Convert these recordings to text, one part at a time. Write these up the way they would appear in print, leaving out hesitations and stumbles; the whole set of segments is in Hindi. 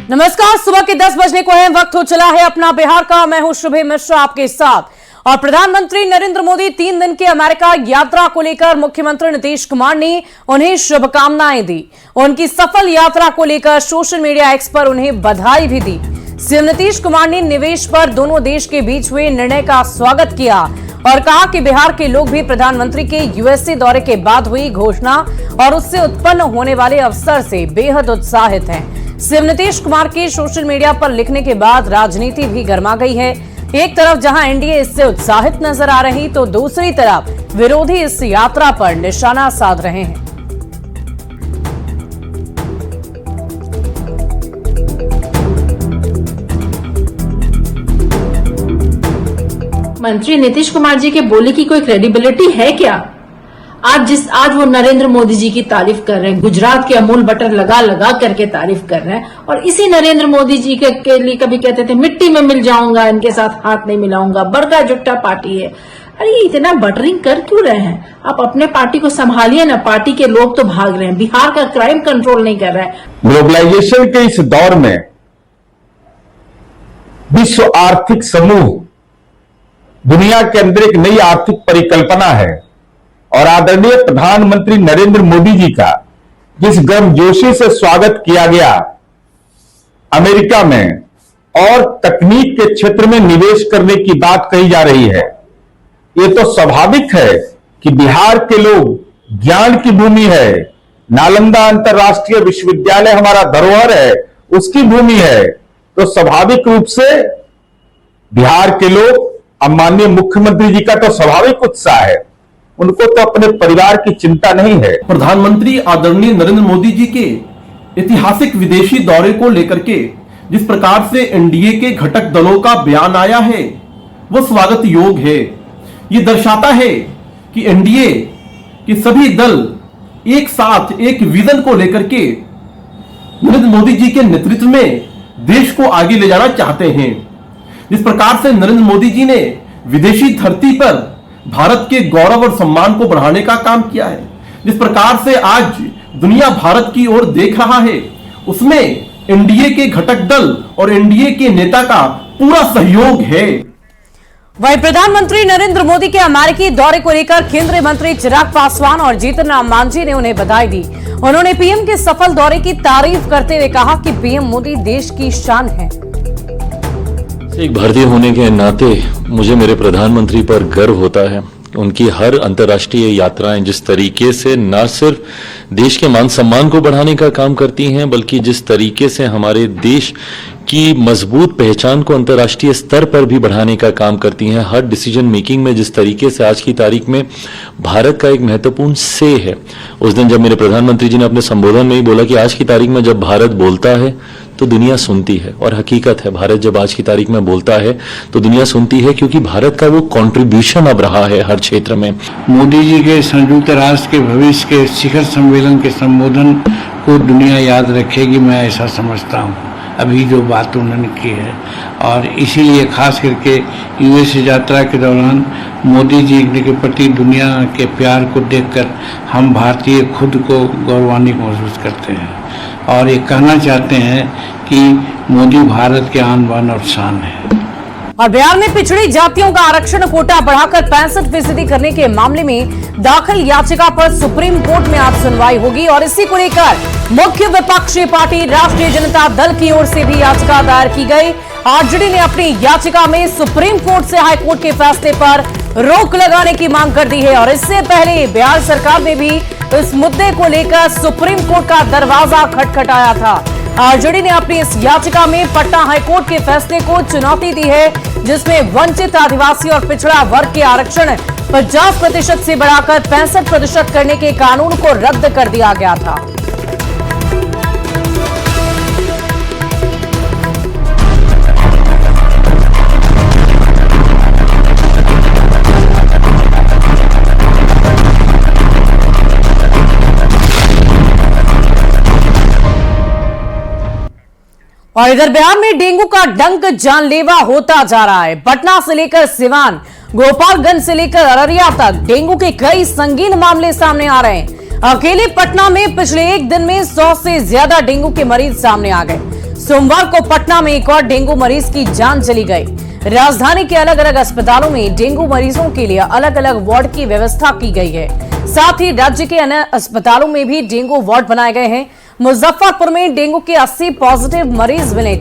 नमस्कार, सुबह के 10 बजने को है, वक्त हो चला है अपना बिहार का। मैं हूं शुभे मिश्रा आपके साथ। और प्रधानमंत्री नरेंद्र मोदी 3 दिन की अमेरिका यात्रा को लेकर मुख्यमंत्री नीतीश कुमार ने उन्हें शुभकामनाएं दी। उनकी सफल यात्रा को लेकर सोशल मीडिया एक्स पर उन्हें बधाई भी दी। सीएम नीतीश कुमार ने निवेश पर दोनों देश के बीच हुए निर्णय का स्वागत किया और कहा कि बिहार के लोग भी प्रधानमंत्री के यूएसए दौरे के बाद हुई घोषणा और उससे उत्पन्न होने वाले अवसर से बेहद उत्साहित हैं। सीएम नीतीश कुमार के सोशल मीडिया पर लिखने के बाद राजनीति भी गर्मा गई है। एक तरफ जहां एनडीए इससे उत्साहित नजर आ रही, तो दूसरी तरफ विरोधी इस यात्रा पर निशाना साध रहे हैं। मंत्री नीतीश कुमार जी के बोले की कोई क्रेडिबिलिटी है क्या? आज वो नरेंद्र मोदी जी की तारीफ कर रहे हैं, गुजरात के अमूल बटर लगा लगा करके तारीफ कर रहे हैं। और इसी नरेंद्र मोदी जी के लिए कभी कहते थे मिट्टी में मिल जाऊंगा, इनके साथ हाथ नहीं मिलाऊंगा, बड़का जुट्टा पार्टी है। अरे ये इतना बटरिंग कर क्यों रहे हैं? आप अपने पार्टी को संभालिए ना। पार्टी के लोग तो भाग रहे हैं, बिहार का क्राइम कंट्रोल नहीं कर रहा है। ग्लोबलाइजेशन के इस दौर में विश्व आर्थिक समूह दुनिया के अंदर एक नई आर्थिक परिकल्पना है और आदरणीय प्रधानमंत्री नरेंद्र मोदी जी का जिस गर्मजोशी से स्वागत किया गया अमेरिका में और तकनीक के क्षेत्र में निवेश करने की बात कही जा रही है, ये तो स्वाभाविक है कि बिहार के लोग ज्ञान की भूमि है, नालंदा अंतर्राष्ट्रीय विश्वविद्यालय हमारा धरोहर है, उसकी भूमि है, तो स्वाभाविक रूप से बिहार के लोग, अब माननीय मुख्यमंत्री जी का तो स्वाभाविक उत्साह है, उनको तो अपने परिवार की चिंता नहीं है। प्रधानमंत्री आदरणीय नरेंद्र मोदी जी के ऐतिहासिक विदेशी दौरे को लेकर के जिस प्रकार से एनडीए के घटक दलों का बयान आया है वो स्वागत योग्य है। ये दर्शाता है कि एनडीए के सभी दल एक साथ एक विजन को लेकर के नरेंद्र मोदी जी के नेतृत्व में देश को आगे ले जाना चाहते हैं। जिस प्रकार से नरेंद्र मोदी जी ने विदेशी धरती पर भारत के गौरव और सम्मान को बढ़ाने का काम किया है, जिस प्रकार से आज दुनिया भारत की ओर देख रहा है, उसमें एनडीए के घटक दल और एनडीए के नेता का पूरा सहयोग है। वहीं प्रधानमंत्री नरेंद्र मोदी के अमेरिकी दौरे को लेकर केंद्रीय मंत्री चिराग पासवान और जीतन राम मांझी ने उन्हें बधाई दी। उन्होंने पीएम के सफल दौरे की तारीफ करते हुए कहा कि पीएम मोदी देश की शान है। एक भारतीय होने के नाते मुझे मेरे प्रधानमंत्री पर गर्व होता है। उनकी हर अंतर्राष्ट्रीय यात्राएं जिस तरीके से न सिर्फ देश के मान सम्मान को बढ़ाने का काम करती हैं, बल्कि जिस तरीके से हमारे देश की मजबूत पहचान को अंतर्राष्ट्रीय स्तर पर भी बढ़ाने का काम करती हैं। हर डिसीजन मेकिंग में जिस तरीके से आज की तारीख में भारत का एक महत्वपूर्ण से है। उस दिन जब मेरे प्रधानमंत्री जी ने अपने संबोधन में ही बोला कि आज की तारीख में जब भारत बोलता है तो दुनिया सुनती है, और हकीकत है, भारत जब आज की तारीख में बोलता है तो दुनिया सुनती है, क्योंकि भारत का वो कंट्रीब्यूशन अब रहा है हर क्षेत्र में। मोदी जी के संयुक्त राष्ट्र के भविष्य के शिखर सम्मेलन के संबोधन को दुनिया याद रखेगी, मैं ऐसा समझता हूँ, अभी जो बात उन्होंने की है। और इसीलिए खास करके यूएस यात्रा के दौरान मोदी जी के प्रति दुनिया के प्यार को देखकर हम भारतीय खुद को गौरवान्वित महसूस करते हैं और ये कहना चाहते हैं कि मोदी भारत के आन बान और शान है। और बिहार में पिछड़ी जातियों का आरक्षण कोटा बढ़ाकर 65% करने के मामले में दाखिल याचिका पर सुप्रीम कोर्ट में आज सुनवाई होगी। और इसी को लेकर मुख्य विपक्षी पार्टी राष्ट्रीय जनता दल की ओर से भी याचिका दायर की गई। आरजेडी ने अपनी याचिका में सुप्रीम कोर्ट से हाई कोर्ट के फैसले पर रोक लगाने की मांग कर दी है। और इससे पहले बिहार सरकार ने भी इस मुद्दे को लेकर सुप्रीम कोर्ट का दरवाजा खटखटाया था। आरजेडी ने अपनी इस याचिका में पटना हाईकोर्ट के फैसले को चुनौती दी है, जिसमें वंचित आदिवासी और पिछड़ा वर्ग के आरक्षण 50% से बढ़ाकर 65% करने के कानून को रद्द कर दिया गया था। और इधर बिहार में डेंगू का डंक जानलेवा होता जा रहा है। पटना से लेकर सिवान, गोपालगंज से लेकर अररिया तक डेंगू के कई संगीन मामले सामने आ रहे हैं। अकेले पटना में पिछले एक दिन में 100 से ज्यादा डेंगू के मरीज सामने आ गए। सोमवार को पटना में एक और डेंगू मरीज की जान चली गई। राजधानी के अलग अलग अस्पतालों में डेंगू मरीजों के लिए अलग अलग वार्ड की व्यवस्था की गई है। साथ ही राज्य के अन्य अस्पतालों में भी डेंगू वार्ड बनाए गए हैं। मुजफ्फरपुर में डेंगू के 80 पॉजिटिव मरीज मिले।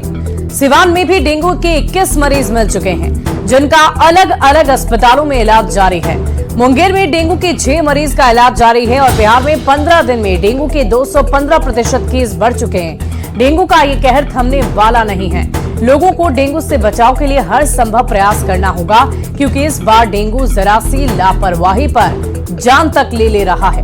सिवान में भी डेंगू के 21 मरीज मिल चुके हैं, जिनका अलग अलग अस्पतालों में इलाज जारी है। मुंगेर में डेंगू के 6 मरीज का इलाज जारी है और बिहार में 15 दिन में डेंगू के 215% केस बढ़ चुके हैं। डेंगू का ये कहर थमने वाला नहीं है। लोगों को डेंगू से बचाव के लिए हर संभव प्रयास करना होगा, क्योंकि इस बार डेंगू जरा सी लापरवाही पर जान तक ले रहा है।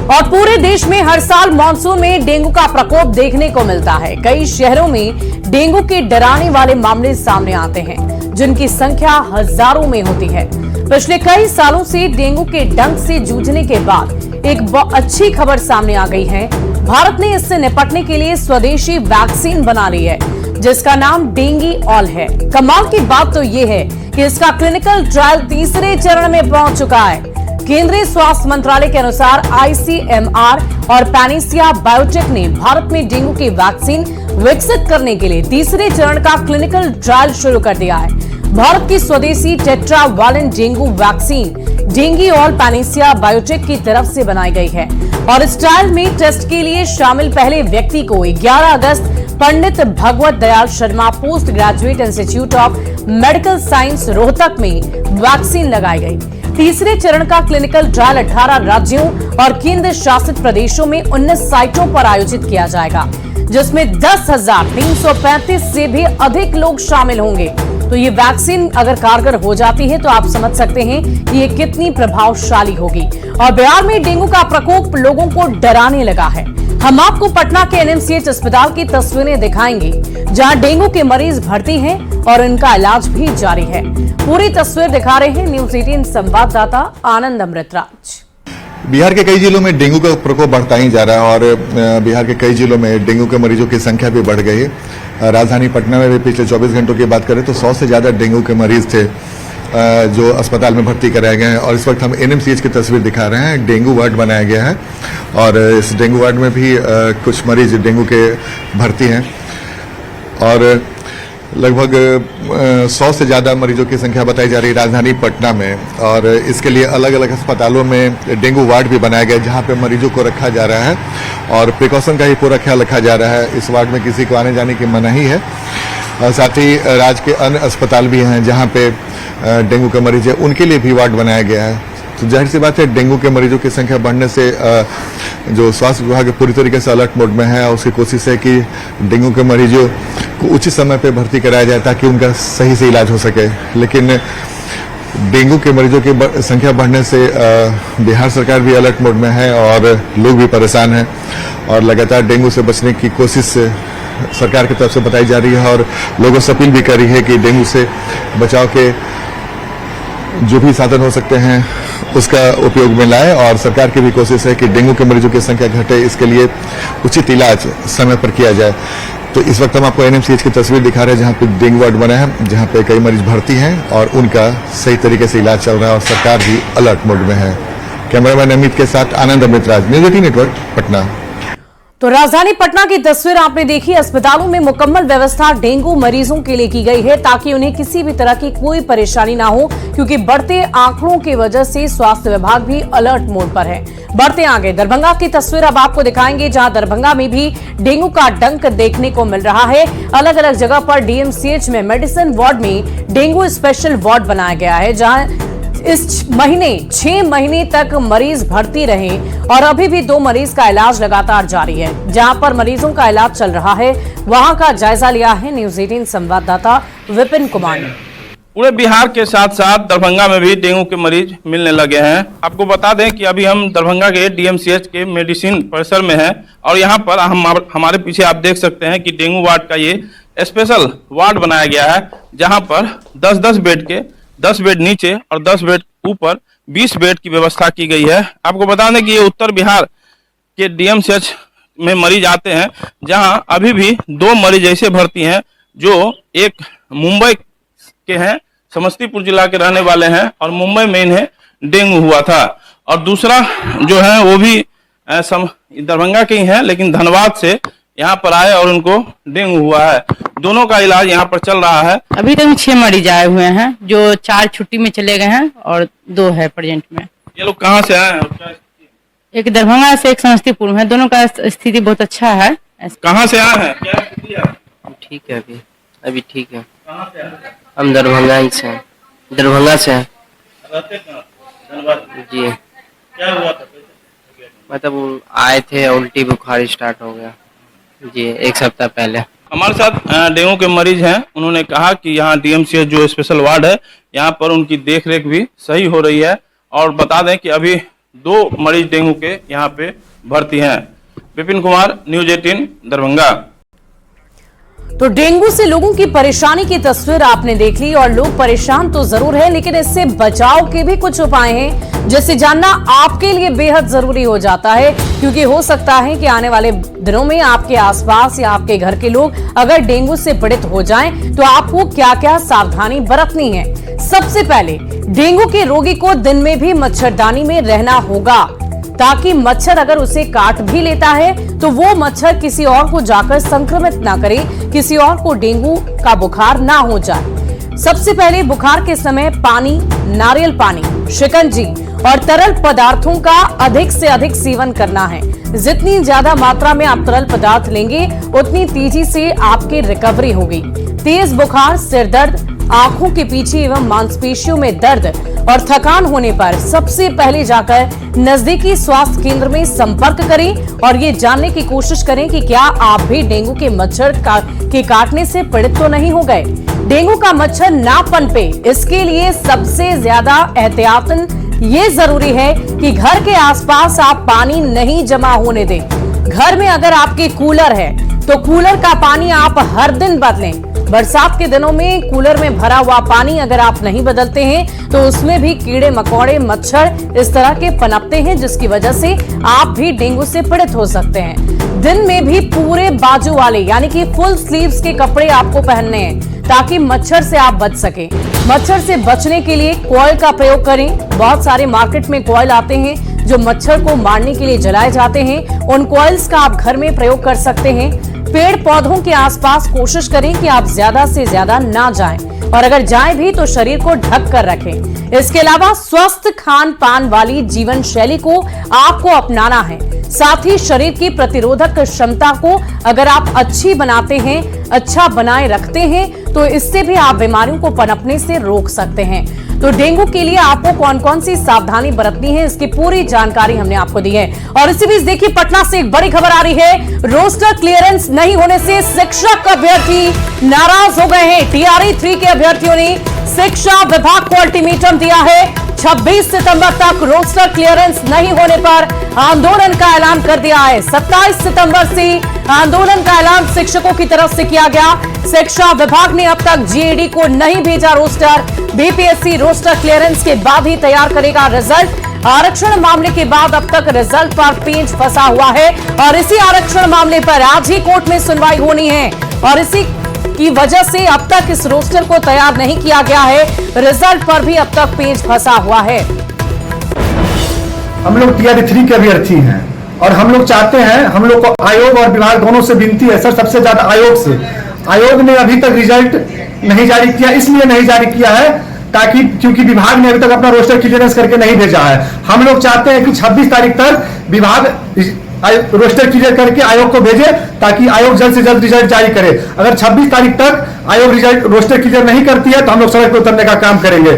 और पूरे देश में हर साल मानसून में डेंगू का प्रकोप देखने को मिलता है। कई शहरों में डेंगू के डराने वाले मामले सामने आते हैं, जिनकी संख्या हजारों में होती है। पिछले कई सालों से डेंगू के डंक से जूझने के बाद एक अच्छी खबर सामने आ गई है। भारत ने इससे निपटने के लिए स्वदेशी वैक्सीन बना ली है, जिसका नाम डेंगी ऑल है। कमाल की बात तो यह है कि इसका क्लिनिकल ट्रायल तीसरे चरण में पहुंच चुका है। केंद्रीय स्वास्थ्य मंत्रालय के अनुसार आईसीएमआर और पैनिसिया बायोटेक ने भारत में डेंगू की वैक्सीन विकसित करने के लिए तीसरे चरण का क्लिनिकल ट्रायल शुरू कर दिया है। भारत की स्वदेशी tetravalent dengue vaccine DengiAll Panacea Biotec की तरफ से बनाई गई है और इस ट्रायल में टेस्ट के लिए शामिल पहले व्यक्ति को 11 अगस्त Pandit Bhagwat Dayal Sharma post graduate institute of medical science Rohtak में वैक्सीन लगाई गई। तीसरे चरण का क्लिनिकल ट्रायल 18 राज्यों और केंद्र शासित प्रदेशों में 19 साइटों पर आयोजित किया जाएगा, जिसमें 10,335 से भी अधिक लोग शामिल होंगे। तो ये वैक्सीन अगर कारगर हो जाती है तो आप समझ सकते हैं कि ये कितनी प्रभावशाली होगी। और बिहार में डेंगू का प्रकोप लोगों को डराने लगा है। हम आपको पटना के एनएमसीएच अस्पताल की तस्वीरें दिखाएंगे, जहां डेंगू के मरीज भर्ती हैं और इनका इलाज भी जारी है। पूरी तस्वीर दिखा रहे हैं न्यूज 18 संवाददाता आनंद अमृतराज। बिहार के कई जिलों में डेंगू का प्रकोप बढ़ता ही जा रहा है और बिहार के कई जिलों में डेंगू के मरीजों की संख्या भी बढ़ गई है। राजधानी पटना में भी पिछले 24 घंटों की बात करें तो 100 से ज्यादा डेंगू के मरीज थे जो अस्पताल में भर्ती कराए गए हैं। और इस वक्त हम एनएमसीएच की तस्वीर दिखा रहे हैं। डेंगू वार्ड बनाया गया है और इस डेंगू वार्ड में भी कुछ मरीज डेंगू के भर्ती हैं और लगभग 100 से ज़्यादा मरीजों की संख्या बताई जा रही है राजधानी पटना में। और इसके लिए अलग अलग अस्पतालों में डेंगू वार्ड भी बनाया गया है, जहां पे मरीजों को रखा जा रहा है और प्रिकॉशन का ही पूरा ख्याल रखा जा रहा है। इस वार्ड में किसी को आने जाने की मनाही है। और साथ ही राज्य के अन्य अस्पताल भी हैं जहां पे डेंगू के मरीज है, उनके लिए भी वार्ड बनाया गया है। तो जाहिर सी बात है, डेंगू के मरीजों की संख्या बढ़ने से जो स्वास्थ्य विभाग पूरी तरीके से अलर्ट मोड में है और उसकी कोशिश है कि डेंगू के मरीजों को उचित समय पे भर्ती कराया जाए ताकि उनका सही से इलाज हो सके। लेकिन डेंगू के मरीजों की संख्या बढ़ने से बिहार सरकार भी अलर्ट मोड में है और लोग भी परेशान हैं और लगातार डेंगू से बचने की कोशिश सरकार की तरफ से बताई जा रही है और लोगों से अपील भी कर रही है कि डेंगू से बचाव के जो भी साधन हो सकते हैं उसका उपयोग में लाए। और सरकार की भी कोशिश है कि डेंगू के मरीजों की संख्या घटे, इसके लिए उचित इलाज समय पर किया जाए। तो इस वक्त हम आपको एनएमसीएच की तस्वीर दिखा रहे हैं जहां पे डेंगू वार्ड बना है, जहां पे कई मरीज भर्ती हैं और उनका सही तरीके से इलाज चल रहा है और सरकार भी अलर्ट मोड में है। कैमरामैन अमित के साथ आनंद अमृतराज, न्यूज 18 नेटवर्क, पटना। तो राजधानी पटना की तस्वीर आपने देखी। अस्पतालों में मुकम्मल व्यवस्था डेंगू मरीजों के लिए की गई है ताकि उन्हें किसी भी तरह की कोई परेशानी ना हो, क्योंकि बढ़ते आंकड़ों की वजह से स्वास्थ्य विभाग भी अलर्ट मोड पर है। बढ़ते आगे दरभंगा की तस्वीर अब आपको दिखाएंगे, जहां दरभंगा में भी डेंगू का डंक देखने को मिल रहा है। अलग अलग जगह पर डीएमसीएच में मेडिसिन वार्ड में डेंगू स्पेशल वार्ड बनाया गया है, जहां इस महीने 6 महीने तक मरीज भर्ती रहे और अभी भी 2 मरीज का इलाज लगातार जारी है। जहां पर मरीजों का इलाज चल रहा है वहां का जायजा लिया है न्यूज 18 संवाददाता विपिन कुमार ने। पूरे बिहार के साथ साथ दरभंगा में भी डेंगू के मरीज मिलने लगे हैं। आपको बता दें कि अभी हम दरभंगा के डीएमसीएच के मेडिसिन परिसर में हैं और यहाँ पर हमारे पीछे आप देख सकते हैं कि डेंगू वार्ड का ये स्पेशल वार्ड बनाया गया है, जहाँ पर 10-10 बेड के 10 बेड नीचे और 10 बेड ऊपर 20 बेड की व्यवस्था की गई है। आपको बता दें कि ये उत्तर बिहार के डीएमसीएच में मरीज आते हैं, जहां अभी भी 2 मरीज ऐसे भर्ती हैं जो एक मुंबई के हैं, समस्तीपुर जिला के रहने वाले हैं और मुंबई में इन्हें डेंगू हुआ था। और दूसरा जो है वो भी दरभंगा के ही हैं, लेकिन धनबाद से यहाँ पर आए और उनको डेंगू हुआ है। दोनों का इलाज यहाँ पर चल रहा है। अभी तक 6 मरीज आए हुए हैं, जो 4 छुट्टी में चले गए हैं और 2 है प्रेजेंट में। ये लोग कहाँ से आए हैं और क्या स्थिति है? एक दरभंगा से, एक समस्तीपुर में है। दोनों का स्थिति बहुत अच्छा है। कहाँ से आए हैं, क्या स्थिति है? ठीक है, अभी ठीक है। कहाँ से आए हैं? हम दरभंगा ही से हैं, दरभंगा से हैं। रहते कहाँ? धनबाद में। जी, क्या हुआ था? मतलब आए थे, उल्टी बुखार स्टार्ट हो गया जी 1 सप्ताह पहले। हमारे साथ डेंगू के मरीज हैं। उन्होंने कहा कि यहाँ डीएमसीएच जो स्पेशल वार्ड है, यहाँ पर उनकी देखरेख भी सही हो रही है। और बता दें कि अभी 2 मरीज डेंगू के यहाँ पे भर्ती हैं। विपिन कुमार, न्यूज 18 दरभंगा। तो डेंगू से लोगों की परेशानी की तस्वीर आपने देख ली और लोग परेशान तो जरूर है, लेकिन इससे बचाव के भी कुछ उपाय हैं जिसे जानना आपके लिए बेहद जरूरी हो जाता है, क्योंकि हो सकता है कि आने वाले दिनों में आपके आसपास या आपके घर के लोग अगर डेंगू से पीड़ित हो जाएं, तो आपको क्या क्या सावधानी बरतनी है। सबसे पहले डेंगू के रोगी को दिन में भी मच्छरदानी में रहना होगा, ताकि मच्छर अगर उसे काट भी लेता है तो वो मच्छर किसी और को जाकर संक्रमित ना करे, किसी और को डेंगू का बुखार ना हो जाए। सबसे पहले बुखार के समय पानी, नारियल पानी, शिकंजी और तरल पदार्थों का अधिक से अधिक सेवन करना है। जितनी ज्यादा मात्रा में आप तरल पदार्थ लेंगे, उतनी तेजी से आपकी रिकवरी होगी। तेज बुखार, सिर दर्द, आंखों के पीछे एवं मांसपेशियों में दर्द और थकान होने पर सबसे पहले जाकर नजदीकी स्वास्थ्य केंद्र में संपर्क करें और ये जानने की कोशिश करें कि क्या आप भी डेंगू के मच्छर के काटने से पीड़ित तो नहीं हो गए। डेंगू का मच्छर ना पनपे, इसके लिए सबसे ज्यादा एहतियातन ये जरूरी है कि घर के आसपास आप पानी नहीं जमा होने दें। घर में अगर आपके कूलर है तो कूलर का पानी आप हर दिन बदलें। बरसात के दिनों में कूलर में भरा हुआ पानी अगर आप नहीं बदलते हैं तो उसमें भी कीड़े मकोड़े, मच्छर इस तरह के पनपते हैं, जिसकी वजह से आप भी डेंगू से पीड़ित हो सकते हैं। दिन में भी पूरे बाजू वाले यानी कि फुल स्लीव्स के कपड़े आपको पहनने हैं, ताकि मच्छर से आप बच सकें। मच्छर से बचने के लिए कॉइल का प्रयोग करें। बहुत सारे मार्केट में कॉइल आते हैं जो मच्छर को मारने के लिए जलाए जाते हैं। उन कॉइल्स का आप घर में प्रयोग कर सकते हैं। पेड़ पौधों के आसपास कोशिश करें कि आप ज्यादा से ज्यादा ना जाएं, और अगर जाएं भी तो शरीर को ढक कर रखें। इसके अलावा स्वस्थ खान पान वाली जीवन शैली को आपको अपनाना है। साथ ही शरीर की प्रतिरोधक क्षमता को अगर आप अच्छी बनाते हैं, अच्छा बनाए रखते हैं, तो इससे भी आप बीमारियों को पनपने से रोक सकते हैं। तो डेंगू के लिए आपको कौन कौन सी सावधानी बरतनी है, इसकी पूरी जानकारी हमने आपको दी है। और इसी बीच देखिए, पटना से एक बड़ी खबर आ रही है। रोस्टर क्लियरेंस नहीं होने से शिक्षक अभ्यर्थी नाराज हो गए हैं। टीआरई 3 के अभ्यर्थियों ने शिक्षा विभाग को अल्टीमेटम दिया है। 26 सितंबर तक रोस्टर क्लियरेंस नहीं होने पर आंदोलन का ऐलान कर दिया है। 27 सितंबर से आंदोलन का ऐलान शिक्षकों की तरफ से किया गया। शिक्षा विभाग ने अब तक जीएडी को नहीं भेजा रोस्टर। बीपीएससी रोस्टर क्लियरेंस के बाद ही तैयार करेगा रिजल्ट। आरक्षण मामले के बाद अब तक रिजल्ट पर पेंच फंसा हुआ है और इसी आरक्षण मामले पर आज ही कोर्ट में सुनवाई होनी है, और इसी की वजह से अब तक इस रोस्टर को तैयार नहीं किया गया है। रिजल्ट पर भी अब तक पेंच फंसा हुआ है। हम लोग टीआरई 3 के अभ्यर्थी हैं और हम लोग चाहते हैं, हम लोग को आयोग और विभाग दोनों से विनती है सर, सबसे ज्यादा आयोग से। आयोग ने अभी तक रिजल्ट नहीं जारी किया, इसलिए नहीं जारी किया है ताकि क्योंकि विभाग ने अभी तक अपना रोस्टर क्लियरेंस करके नहीं भेजा है। हम लोग चाहते हैं कि 26 तारीख तक विभाग रोस्टर क्लियर करके आयोग को भेजे, ताकि आयोग जल्द से जल्द रिजल्ट जारी करे। अगर 26 तारीख तक आयोग रिजल्ट रोस्टर क्लियर नहीं करती है तो हम लोग सड़क पर उतरने का काम करेंगे।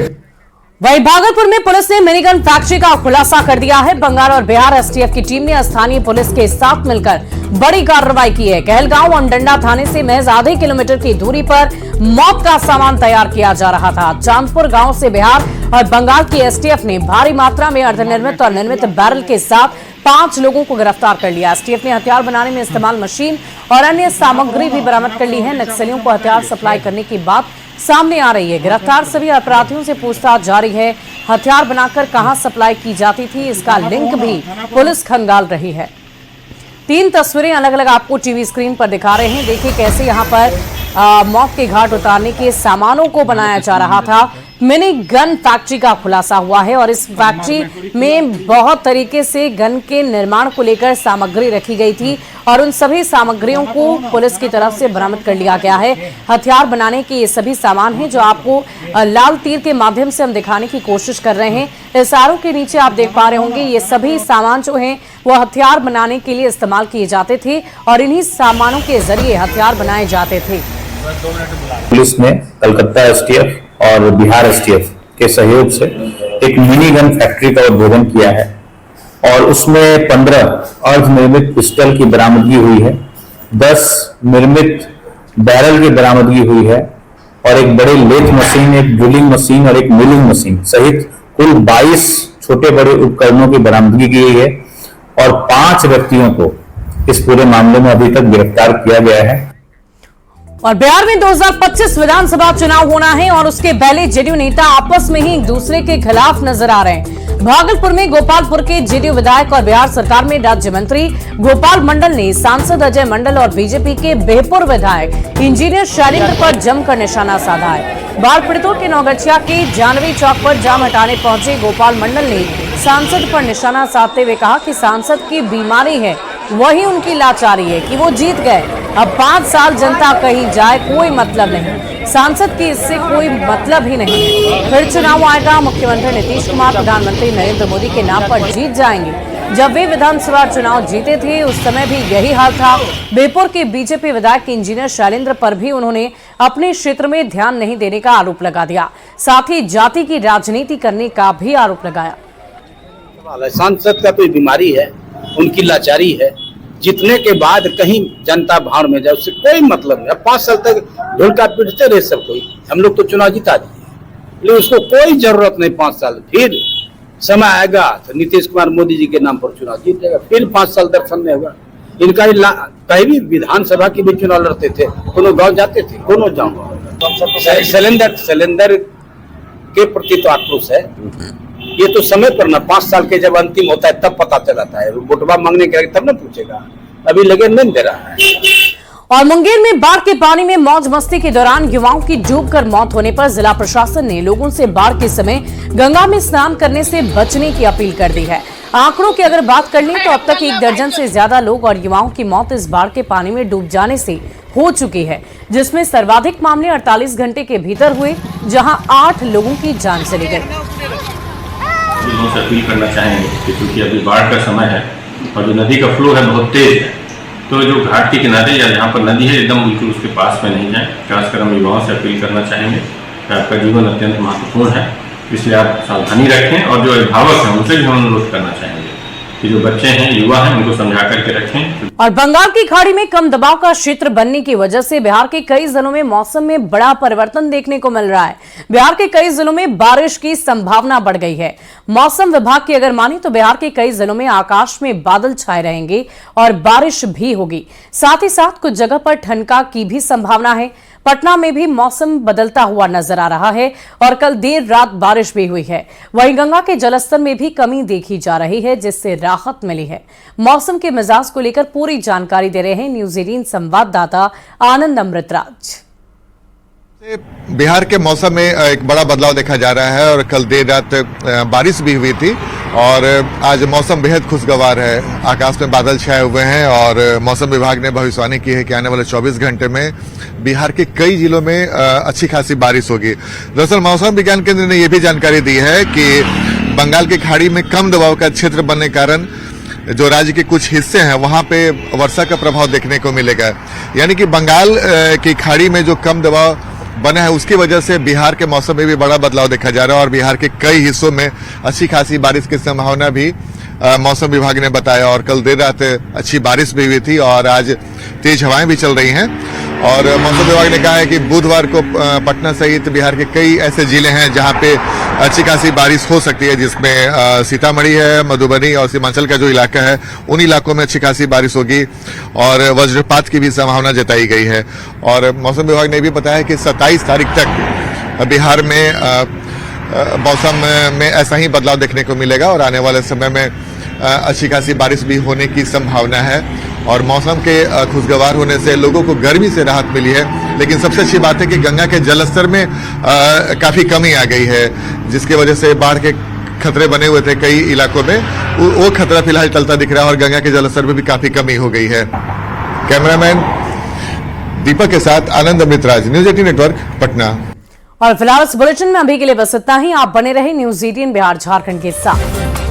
वहीं भागलपुर में पुलिस ने मिनीगन फैक्ट्री का खुलासा कर दिया है। बंगाल और बिहार एसटीएफ की टीम ने स्थानीय पुलिस के साथ मिलकर बड़ी कार्रवाई की है। कहलगांव अंडंडा थाने से महज आधे किलोमीटर की दूरी पर मौत का सामान तैयार किया जा रहा था। चांदपुर गांव से बिहार और बंगाल की एसटीएफ ने भारी मात्रा में अर्धनिर्मित और निर्मित बैरल के साथ 5 लोगों को गिरफ्तार कर लिया। एसटीएफ ने हथियार बनाने में इस्तेमाल मशीन और अन्य सामग्री भी बरामद कर ली है। नक्सलियों को हथियार सप्लाई करने की बात सामने आ रही है। गिरफ्तार सभी अपराधियों से पूछताछ जारी है। हथियार बनाकर कहां सप्लाई की जाती थी, इसका लिंक भी पुलिस खंगाल रही है। 3 तस्वीरें अलग अलग आपको टीवी स्क्रीन पर दिखा रहे हैं। देखिए कैसे यहां पर मौत के घाट उतारने के सामानों को बनाया जा रहा था। मिनी गन फैक्ट्री का खुलासा हुआ है और इस फैक्ट्री में बहुत तरीके से गन के निर्माण को लेकर सामग्री रखी गई थी और उन सभी सामग्रियों को पुलिस की तरफ से बरामद कर लिया गया है। हथियार बनाने के ये सभी सामान हैं जो आपको लाल तीर के माध्यम से हम दिखाने की कोशिश कर रहे हैं। इस आरोप के नीचे आप देख पा रहे होंगे ये सभी सामान जो हैं वो हथियार बनाने के लिए इस्तेमाल किए जाते थे और इन्हीं सामानों के जरिए हथियार बनाए जाते थे। पुलिस ने कलकत्ता एसटीएफ और बिहार एसटीएफ के सहयोग से एक मिनी गन फैक्ट्री का उद्भोधन किया है और उसमें 15 अर्धनिर्मित पिस्टल की बरामदगी हुई है, 10 निर्मित बैरल की बरामदगी हुई है और एक बड़े लेथ मशीन, एक ड्रिलिंग मशीन और एक मिलिंग मशीन सहित कुल 22 छोटे बड़े उपकरणों की बरामदगी की गई है और 5 व्यक्तियों को इस पूरे मामले में अभी तक गिरफ्तार किया गया है। और बिहार में 2025 विधानसभा चुनाव होना है और उसके पहले जेडीयू नेता आपस में ही एक दूसरे के खिलाफ नजर आ रहे हैं। भागलपुर में गोपालपुर के जेडीयू विधायक और बिहार सरकार में राज्य मंत्री गोपाल मंडल ने सांसद अजय मंडल और बीजेपी के बेहपुर विधायक इंजीनियर शैलेंद्र पर जमकर निशाना साधा है। बाढ़ पीड़ितों के नौगछिया के जानवी चौक पर जाम हटाने पहुंचे गोपाल मंडल ने सांसद पर निशाना साधते हुए कहा कि सांसद की बीमारी है, वही उनकी लाचारी है कि वो जीत गए। अब 5 साल जनता कहीं जाए कोई मतलब नहीं, सांसद की इससे कोई मतलब ही नहीं है। फिर चुनाव आएगा, मुख्यमंत्री नीतीश कुमार प्रधानमंत्री नरेंद्र मोदी के नाम पर जीत जाएंगे। जब वे विधानसभा चुनाव जीते थे उस समय भी यही हाल था। बेहपुर के बीजेपी विधायक इंजीनियर शैलेंद्र पर भी उन्होंने अपने क्षेत्र में ध्यान नहीं देने का आरोप लगा दिया, साथ ही जाति की राजनीति करने का भी आरोप लगाया। सांसद का कोई बीमारी है, उनकी लाचारी है, जीतने के बाद कहीं जनता भाड़ में जाए उससे कोई मतलब नहीं। 5 साल तक ढोलका पीटते रहे सब कोई, हम लोग तो चुनाव जिता दिए, लेकिन उसको कोई जरूरत नहीं। 5 साल फिर समय आएगा तो नीतीश कुमार मोदी जी के नाम पर चुनाव जीत जाएगा, फिर 5 साल दर्शन में होगा। इनका कहीं भी विधानसभा की भी चुनाव लड़ते थे, कोनो गाँव जाते थे, कोनो गाँव सिलेंडर के प्रति तो आक्रोश है। ये तो समय पर ना 5 साल के जब अंतिम होता है तब पता चलाता है, वोटवा मांगने के तब ना पूछेगा, अभी लगे नहीं दे रहा है। और मुंगेर में बाढ़ के पानी में मौज मस्ती के दौरान युवाओं की डूबकर मौत होने पर जिला प्रशासन ने लोगों से बाढ़ के समय गंगा में स्नान करने से बचने की अपील कर दी है। आंकड़ों की अगर बात कर लें तो अब तक 1 दर्जन से ज्यादा लोग और युवाओं की मौत इस बाढ़ के पानी में डूब जाने से हो चुकी है, जिसमें सर्वाधिक मामले 48 घंटे के भीतर हुए, जहां 8 लोगों की जान चली गई। लोगों से अपील करना चाहेंगे कि क्योंकि अभी बाढ़ का समय है और जो नदी का फ्लो है बहुत तेज है, तो जो घाट के किनारे या जहाँ पर नदी है एकदम बिल्कुल उसके पास में नहीं जाए। खासकर हम युवाओं से अपील करना चाहेंगे कि आपका जीवन अत्यंत महत्वपूर्ण है, इसलिए आप सावधानी रखें और जो अभिभावक हैं उनसे भी हम अनुरोध करना चाहेंगे कि जो बच्चे हैं, युवा हैं, उनको समझा करके रखें। और बंगाल की खाड़ी में कम दबाव का क्षेत्र बनने की वजह से बिहार के कई जिलों में मौसम में बड़ा परिवर्तन देखने को मिल रहा है। बिहार के कई जिलों में बारिश की संभावना बढ़ गई है। मौसम विभाग की अगर माने तो बिहार के कई जिलों में आकाश में बादल छाए रहेंगे और बारिश भी होगी। साथ ही साथ कुछ जगह पर ठनका की भी संभावना है। पटना में भी मौसम बदलता हुआ नजर आ रहा है और कल देर रात बारिश भी हुई है। वहीं गंगा के जलस्तर में भी कमी देखी जा रही है, जिससे राहत मिली है। मौसम के मिजाज को लेकर पूरी जानकारी दे रहे हैं न्यूज 18 संवाददाता आनंद अमृतराज। बिहार के मौसम में एक बड़ा बदलाव देखा जा रहा है और कल देर रात बारिश भी हुई थी और आज मौसम बेहद खुशगवार है। आकाश में बादल छाए हुए हैं और मौसम विभाग ने भविष्यवाणी की है कि आने वाले 24 घंटे में बिहार के कई जिलों में अच्छी खासी बारिश होगी। दरअसल मौसम विज्ञान केंद्र ने यह भी जानकारी दी है कि बंगाल की खाड़ी में कम दबाव का क्षेत्र बनने के कारण जो राज्य के कुछ हिस्से हैं वहां पे वर्षा का प्रभाव देखने को मिलेगा। यानी कि बंगाल की खाड़ी में जो कम दबाव बना है उसकी वजह से बिहार के मौसम में भी बड़ा बदलाव देखा जा रहा है और बिहार के कई हिस्सों में अच्छी खासी बारिश की संभावना भी मौसम विभाग ने बताया। और कल देर रात अच्छी बारिश भी हुई थी और आज तेज हवाएं भी चल रही हैं और मौसम विभाग ने कहा है कि बुधवार को पटना सहित बिहार के कई ऐसे जिले हैं जहां पे अच्छी खासी बारिश हो सकती है, जिसमें सीतामढ़ी है, मधुबनी और सीमांचल का जो इलाका है उन इलाकों में अच्छी खासी बारिश होगी और वज्रपात की भी संभावना जताई गई है। और मौसम विभाग ने भी बताया कि 27 तारीख तक बिहार में मौसम में ऐसा ही बदलाव देखने को मिलेगा और आने वाले समय में अच्छी खासी बारिश भी होने की संभावना है। और मौसम के खुशगवार होने से लोगों को गर्मी से राहत मिली है। लेकिन सबसे अच्छी बात है कि गंगा के जलस्तर में काफी कमी आ गई है, जिसकी वजह से बाढ़ के खतरे बने हुए थे कई इलाकों में, वो खतरा फिलहाल टलता दिख रहा है और गंगा के जलस्तर में भी काफी कमी हो गई है। कैमरामैन दीपक के साथ आनंद अमृतराज, न्यूज 18 नेटवर्क, पटना। और फिलहाल इस बुलेटिन में अभी के लिए बस इतना ही। आप बने रहे न्यूज 18 बिहार झारखंड के साथ।